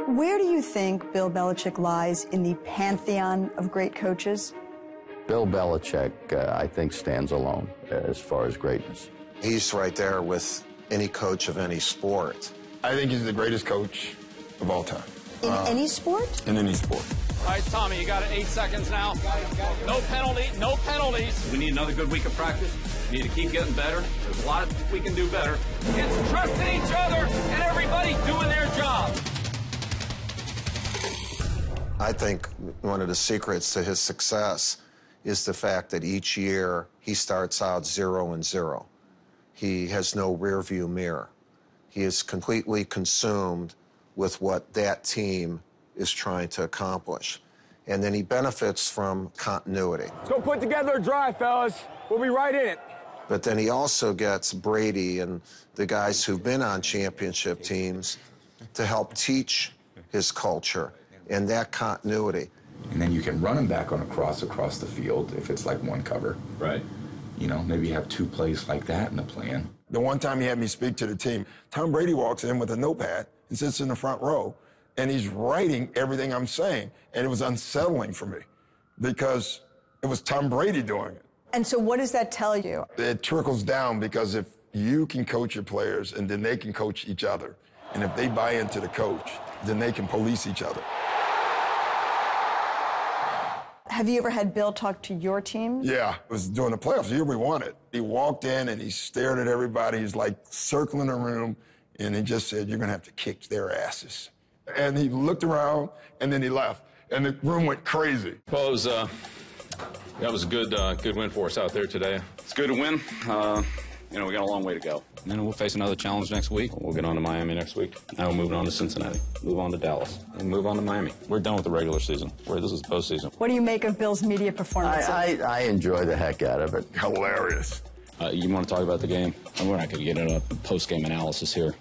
Where do you think Bill Belichick lies in the pantheon of great coaches? Bill Belichick, I think, stands alone as far as greatness. He's right there with any coach of any sport. I think he's the greatest coach of all time. In any sport? In any sport. All right, Tommy, you got it. 8 seconds now. No penalty, no penalties. We need another good week of practice. We need to keep getting better. There's a lot we can do better. It's trusting each other and everybody doing their job. I think one of the secrets to his success is the fact that each year he starts out 0-0. He has no rearview mirror. He is completely consumed with what that team is trying to accomplish. And then he benefits from continuity. Let's go put together a drive, fellas. We'll be right in it. But then he also gets Brady and the guys who've been on championship teams to help teach his culture and that continuity. And then you can run him back on a cross across the field if it's like one cover. Right. You know, maybe you have 2 plays like that in the plan. The one time he had me speak to the team, Tom Brady walks in with a notepad and sits in the front row, and he's writing everything I'm saying. And it was unsettling for me because it was Tom Brady doing it. And so what does that tell you? It trickles down because if you can coach your players and then they can coach each other, and if they buy into the coach, then they can police each other. Have you ever had Bill talk to your team? Yeah, it was during the playoffs, the year we won it. He walked in and he stared at everybody. He's like circling the room, and he just said, "You're going to have to kick their asses." And he looked around, and then he left, and the room went crazy. Well, that was a good win for us out there today. It's good to win. We got a long way to go. And then we'll face another challenge next week. We'll get on to Miami next week. Now we're moving on to Cincinnati, move on to Dallas, and move on to Miami. We're done with the regular season. This is postseason. What do you make of Bill's media performances? I enjoy the heck out of it. Hilarious. You want to talk about the game? We're not going to get into a post-game analysis here.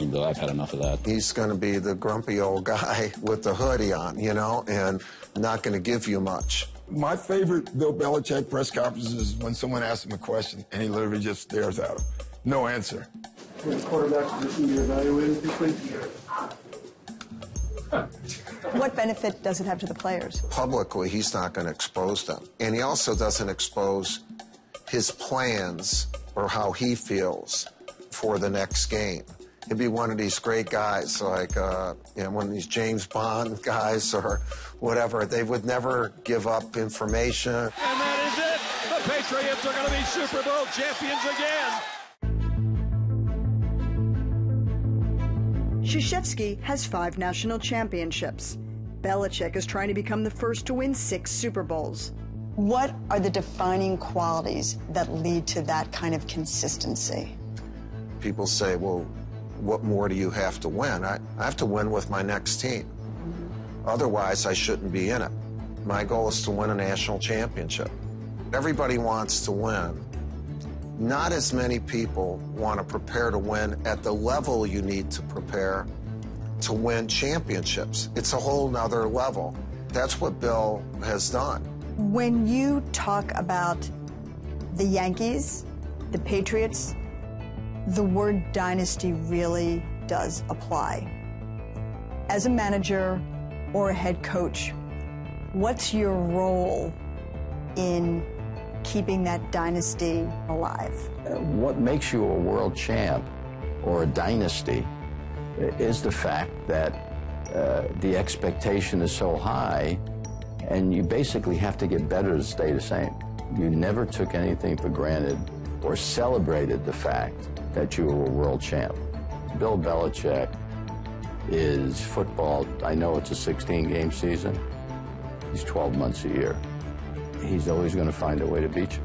I've had enough of that. He's going to be the grumpy old guy with the hoodie on, and not going to give you much. My favorite Bill Belichick press conferences is when someone asks him a question and he literally just stares at him. No answer. What quarterback position you're evaluating this week? What benefit does it have to the players? Publicly, he's not going to expose them. And he also doesn't expose his plans or how he feels for the next game. He'd be one of these great guys, like one of these James Bond guys or whatever. They would never give up information. And that is it. The Patriots are going to be Super Bowl champions again. Krzyzewski has 5 national championships. Belichick is trying to become the first to win 6 Super Bowls. What are the defining qualities that lead to that kind of consistency? People say, well, what more do you have to win? I have to win with my next team. Otherwise, I shouldn't be in it. My goal is to win a national championship. Everybody wants to win. Not as many people want to prepare to win at the level you need to prepare to win championships. It's a whole nother level. That's what Bill has done. When you talk about the Yankees, the Patriots, the word dynasty really does apply. As a manager or a head coach, what's your role in keeping that dynasty alive? What makes you a world champ or a dynasty is the fact that the expectation is so high, and you basically have to get better to stay the same. You never took anything for granted or celebrated the fact that you were a world champ. Bill Belichick is football. I know it's a 16-game season. He's 12 months a year. He's always going to find a way to beat you.